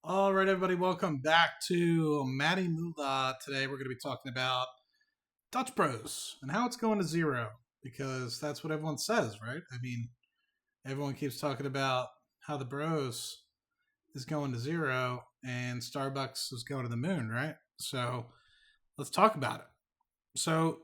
All right, everybody, welcome back to Matty Moolah. Today we're going to be talking about Dutch Bros and how it's going to zero because that's what everyone says, right? I mean, everyone keeps talking about how the Bros is going to zero and Starbucks is going to the moon, right? So let's talk about it. So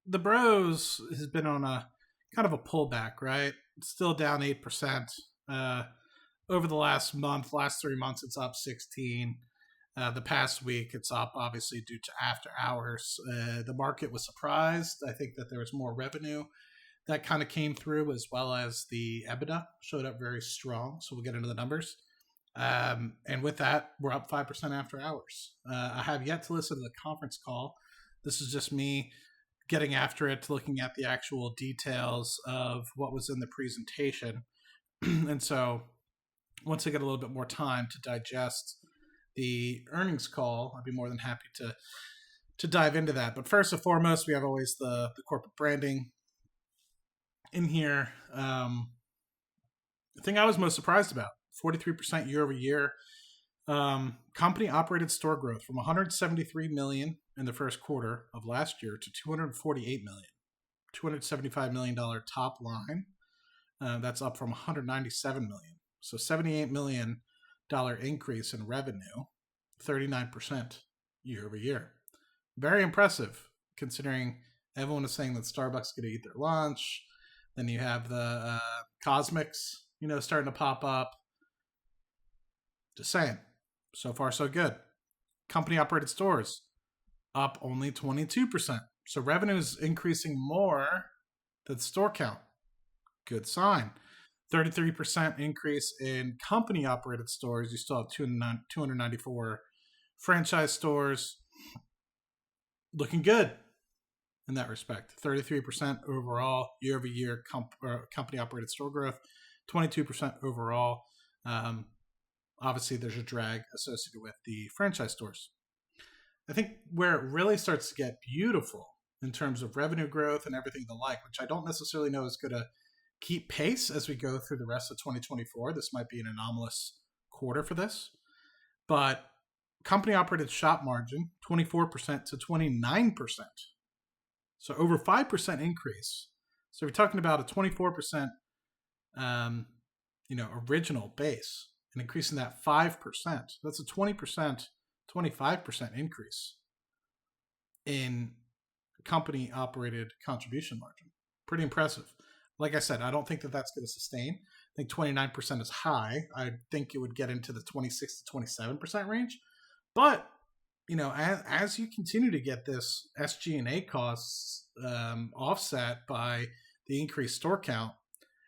the Bros has been on a kind of a pullback, right? It's still down 8%. Over the last 3 months, it's up 16. The past week, it's up obviously due to after hours. The market was surprised. I think that there was more revenue that kind of came through, as well as the EBITDA showed up very strong. So we'll get into the numbers. And with that, we're up 5% after hours. I have yet to listen to the conference call. This is just me getting after it, looking at the actual details of what was in the presentation. And so once I get a little bit more time to digest the earnings call, I'd be more than happy to dive into that. But first and foremost, we have always the corporate branding in here. The thing I was most surprised about, 43% year over year. Company operated store growth from 173 million in the first quarter of last year to 248 million, $275 million top line. That's up from 197 million. So $78 million increase in revenue, 39% year over year. Very impressive considering everyone is saying that Starbucks is going to eat their lunch. Then you have the Cosmics, starting to pop up. Just saying. So far, so good. Company operated stores up only 22%. So revenue is increasing more than store count. Good sign. 33% increase in company operated stores. You still have 294 franchise stores. Looking good in that respect. 33% overall year over year company operated store growth. 22% overall. Obviously, there's a drag associated with the franchise stores. I think where it really starts to get beautiful in terms of revenue growth and everything the like, which I don't necessarily know is going to keep pace as we go through the rest of 2024. This might be an anomalous quarter for this. But company operated shop margin, 24% to 29%. So over 5% increase. So we're talking about a 24% original base and increasing that 5%. That's a 20%, 25% increase in company operated contribution margin. Pretty impressive. Like I said, I don't think that that's going to sustain. I think 29% is high. I think it would get into the 26 to 27% range. But, as you continue to get this SG&A costs offset by the increased store count,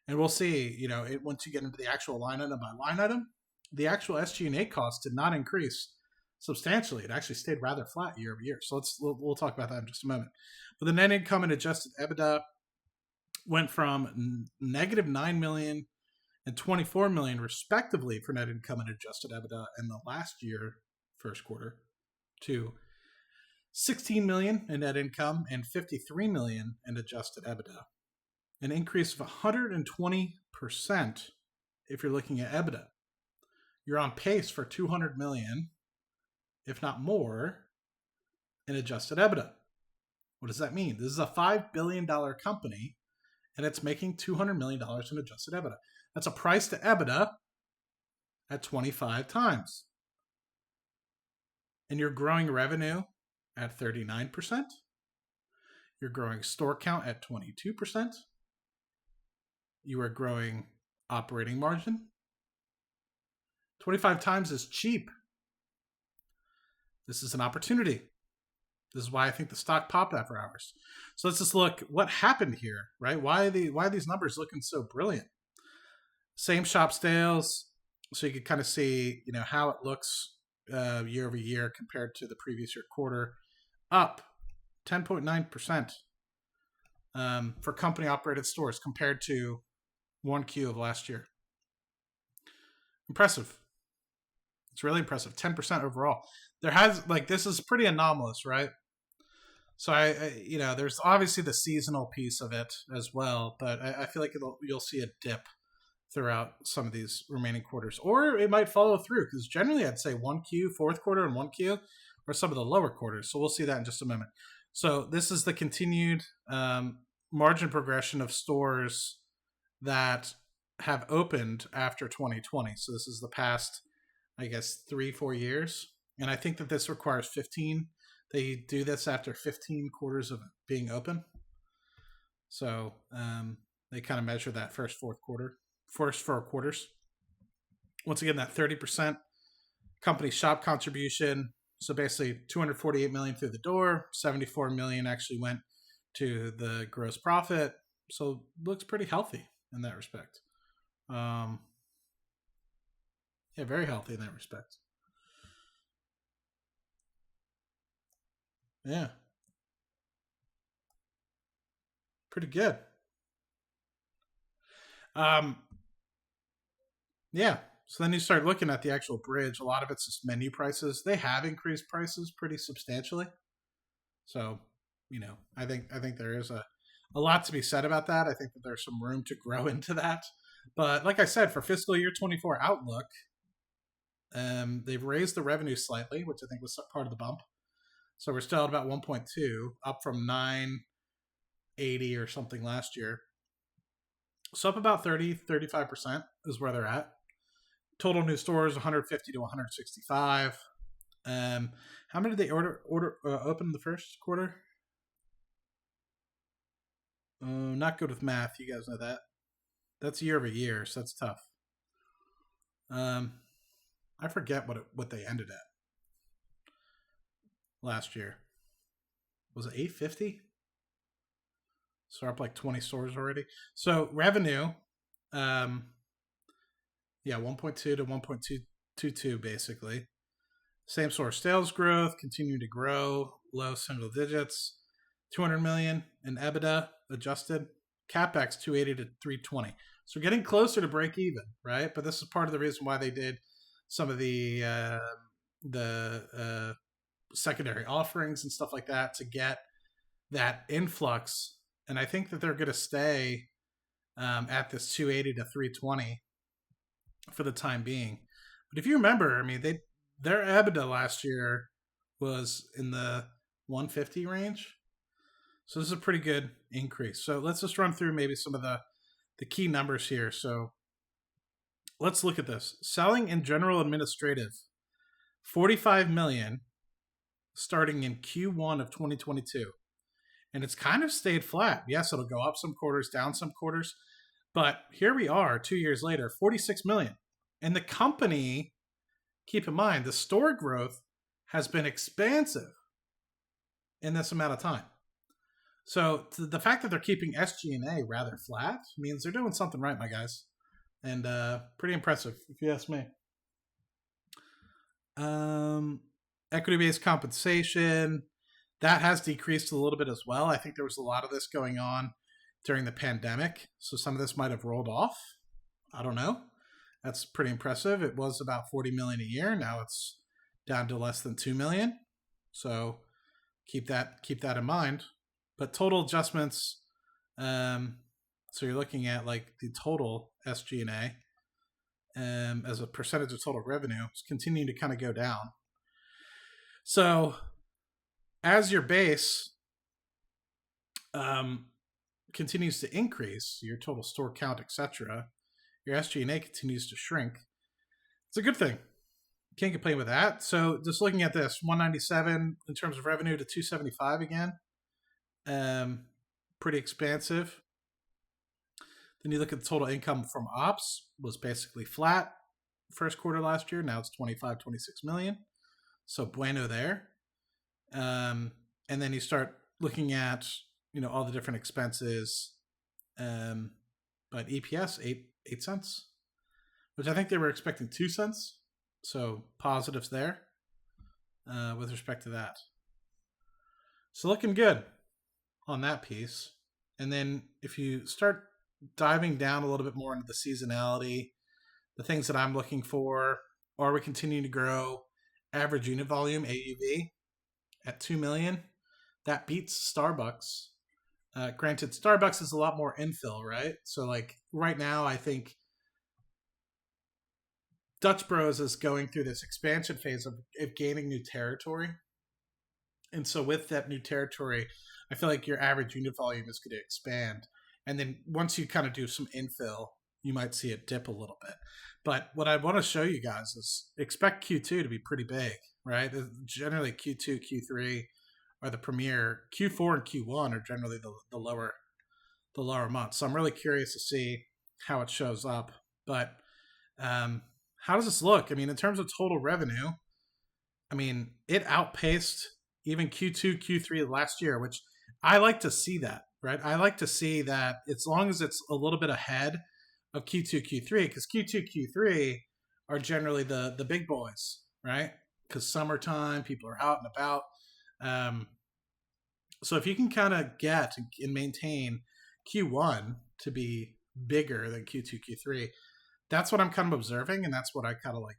and we'll see, once you get into the actual line item by line item, the actual SG&A costs did not increase substantially. It actually stayed rather flat year over year. So we'll talk about that in just a moment. But the net income and adjusted EBITDA went from negative $9 million and $24 million respectively for net income and adjusted EBITDA in the last year first quarter to $16 million in net income and $53 million in adjusted EBITDA. An increase of 120% if you're looking at EBITDA. You're on pace for $200 million, if not more, in adjusted EBITDA. What does that mean? This is a $5 billion company, and it's making $200 million in adjusted EBITDA. That's a price to EBITDA at 25 times. And you're growing revenue at 39%. You're growing store count at 22%. You are growing operating margin. 25 times is cheap. This is an opportunity. This is why I think the stock popped after hours. So let's just look what happened here, right? Why are these numbers looking so brilliant? Same shop sales, so you can kind of see, how it looks year over year compared to the previous year quarter, up 10.9% for company operated stores compared to 1Q of last year. Impressive. It's really impressive. 10% overall. This is pretty anomalous, right? So there's obviously the seasonal piece of it as well, but I feel like you'll see a dip throughout some of these remaining quarters, or it might follow through, because generally I'd say 1Q, fourth quarter, and 1Q are some of the lower quarters. So we'll see that in just a moment. So this is the continued margin progression of stores that have opened after 2020. So this is the past, I guess, 3-4 years. And I think that this requires 15. They do this after 15 quarters of being open. So they kind of measure that first 4 quarters. Once again, that 30% company shop contribution. So basically 248 million through the door, 74 million actually went to the gross profit. So looks pretty healthy in that respect. Yeah, very healthy in that respect. Yeah. Pretty good. Yeah. So then you start looking at the actual bridge. A lot of it's just menu prices. They have increased prices pretty substantially. So, I think there is a lot to be said about that. I think that there's some room to grow into that. But like I said, for fiscal year 24 outlook, they've raised the revenue slightly, which I think was part of the bump. So we're still at about 1.2, up from 980 or something last year. So up about 35% is where they're at. Total new stores 150 to 165. How many did they open in the first quarter? Not good with math. You guys know that. That's year over year, so that's tough. I forget what they ended at last year. Was it 850? So we're up like 20 stores already. So revenue, yeah, 1.2 to 1.222 basically. Same store sales growth, continue to grow, low single digits. 200 million in EBITDA adjusted. CapEx 280 to 320. So we're getting closer to break even, right? But this is part of the reason why they did some of the secondary offerings and stuff like that to get that influx. And I think that they're going to stay at this 280 to 320 for the time being. But if you remember, I mean, their EBITDA last year was in the 150 range. So this is a pretty good increase. So let's just run through maybe some of the key numbers here. So let's look at this. Selling and general administrative, 45 million starting in Q1 of 2022. And it's kind of stayed flat. Yes, it'll go up some quarters, down some quarters. But here we are 2 years later, 46 million. And the company, keep in mind, the store growth has been expansive in this amount of time. So the fact that they're keeping SG&A rather flat means they're doing something right, my guys. And pretty impressive, if you ask me. Equity-based compensation, that has decreased a little bit as well. I think there was a lot of this going on during the pandemic. So some of this might have rolled off. I don't know. That's pretty impressive. It was about 40 million a year. Now it's down to less than 2 million. So keep that in mind. But total adjustments, so you're looking at like the total SG&A as a percentage of total revenue is continuing to kind of go down. So as your base continues to increase, your total store count, etc., your SG&A continues to shrink. It's a good thing. Can't complain with that. So just looking at this, 197 in terms of revenue to 275 again. Pretty expansive. Then you look at the total income from ops, was basically flat first quarter last year. Now it's 26 million. So bueno there. And then you start looking at, all the different expenses. But EPS, 8 cents, which I think they were expecting 2 cents. So positives there with respect to that. So looking good on that piece. And then if you start diving down a little bit more into the seasonality, the things that I'm looking for, are we continuing to grow average unit volume, AUV, at 2 million? That beats Starbucks. Granted, Starbucks is a lot more infill, right? So like right now, I think Dutch Bros is going through this expansion phase of gaining new territory. And so with that new territory, I feel like your average unit volume is going to expand. And then once you kind of do some infill, you might see it dip a little bit. But what I want to show you guys is expect Q2 to be pretty big, right? Generally Q2, Q3 are the premier. Q4 and Q1 are generally the lower months. So I'm really curious to see how it shows up. But how does this look? I mean, in terms of total revenue, I mean, it outpaced even Q2, Q3 last year, which I like to see that, right? I like to see that as long as it's a little bit ahead of Q2, Q3, because Q2, Q3 are generally the big boys, right? Because summertime, people are out and about. So if you can kind of get and maintain Q1 to be bigger than Q2, Q3, that's what I'm kind of observing, and that's what I kind of like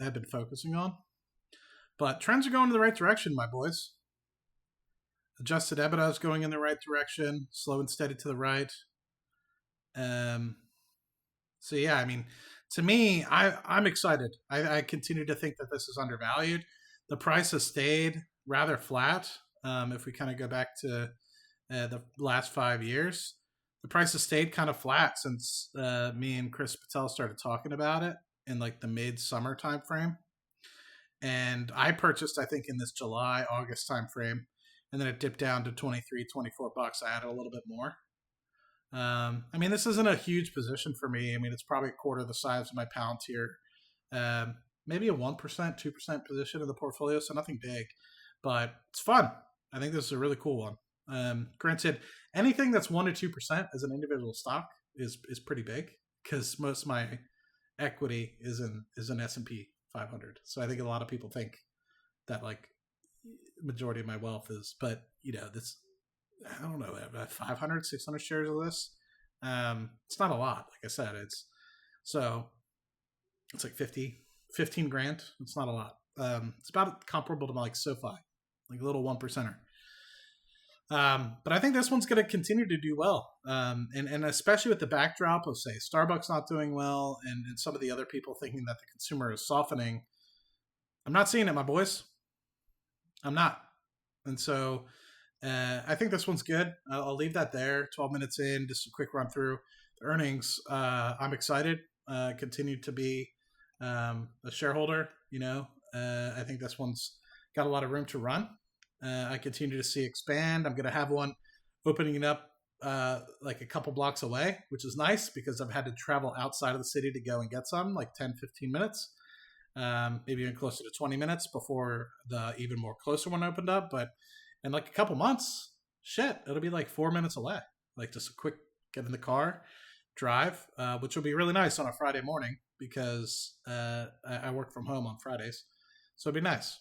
have been focusing on. But trends are going in the right direction, my boys. Adjusted EBITDA is going in the right direction, slow and steady to the right. So yeah, I mean, to me, I'm excited. I continue to think that this is undervalued. The price has stayed rather flat. If we kind of go back to the last 5 years, the price has stayed kind of flat since me and Chris Patel started talking about it in like the mid-summer time frame. And I purchased, I think, in this July, August time frame, and then it dipped down to 23, 24 bucks. I added a little bit more. I mean, this isn't a huge position for me. I mean, it's probably a quarter the size of my Palantir. Maybe a 1%, 2% position in the portfolio, so nothing big, but it's fun. I think this is a really cool one. Granted, anything that's 1 to 2% as an individual stock is pretty big, because most of my equity is in S&P 500. So I think a lot of people think that like majority of my wealth is, but you know, this, I don't know, 500, 600 shares of this. It's not a lot. Like I said, it's like 15 grand. It's not a lot. It's about comparable to like SoFi, like a little 1%er. But I think this one's going to continue to do well. And especially with the backdrop of, say, Starbucks not doing well and some of the other people thinking that the consumer is softening. I'm not seeing it, my boys. I'm not. And so I think this one's good. I'll leave that there. 12 minutes in, just a quick run through the earnings. I'm excited. Continue to be a shareholder. You know, I think this one's got a lot of room to run. I continue to see expand. I'm going to have one opening it up like a couple blocks away, which is nice because I've had to travel outside of the city to go and get some, like 10, 15 minutes, maybe even closer to 20 minutes before the even more closer one opened up. But in like a couple months, shit, it'll be like 4 minutes away. Like just a quick get in the car, drive, which will be really nice on a Friday morning because I work from home on Fridays. So it'd be nice.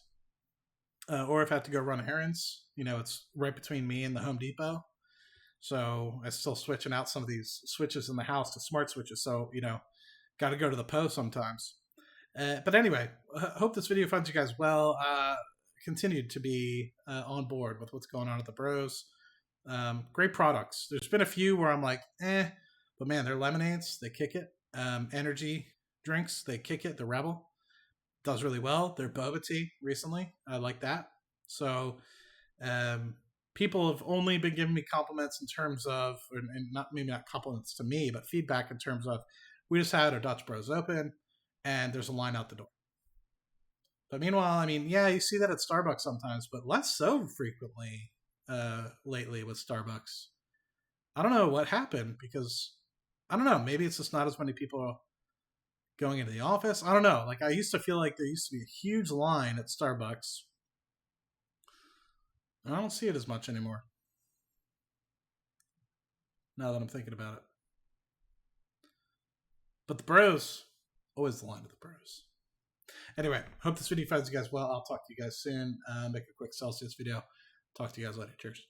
Or if I have to go run errands, you know, it's right between me and the Home Depot. So I'm still switching out some of these switches in the house to smart switches. So, you know, got to go to the post sometimes. But anyway, I hope this video finds you guys well. Continued to be on board with what's going on at the Bros. Great products. There's been a few where I'm like, but man, their lemonades, they kick it. Energy drinks, they kick it. The Rebel does really well. Their boba tea recently, I like that. So people have only been giving me compliments in terms of, and not maybe not compliments to me, but feedback in terms of, we just had our Dutch Bros open and there's a line out the door. But meanwhile, I mean, yeah, you see that at Starbucks sometimes, but less so frequently lately with Starbucks. I don't know what happened because, I don't know, maybe it's just not as many people going into the office. I don't know. Like, I used to feel like there used to be a huge line at Starbucks. I don't see it as much anymore. Now that I'm thinking about it. But the Bros, always the line of the Bros. Anyway, hope this video finds you guys well. I'll talk to you guys soon. Make a quick Celsius video. Talk to you guys later. Cheers.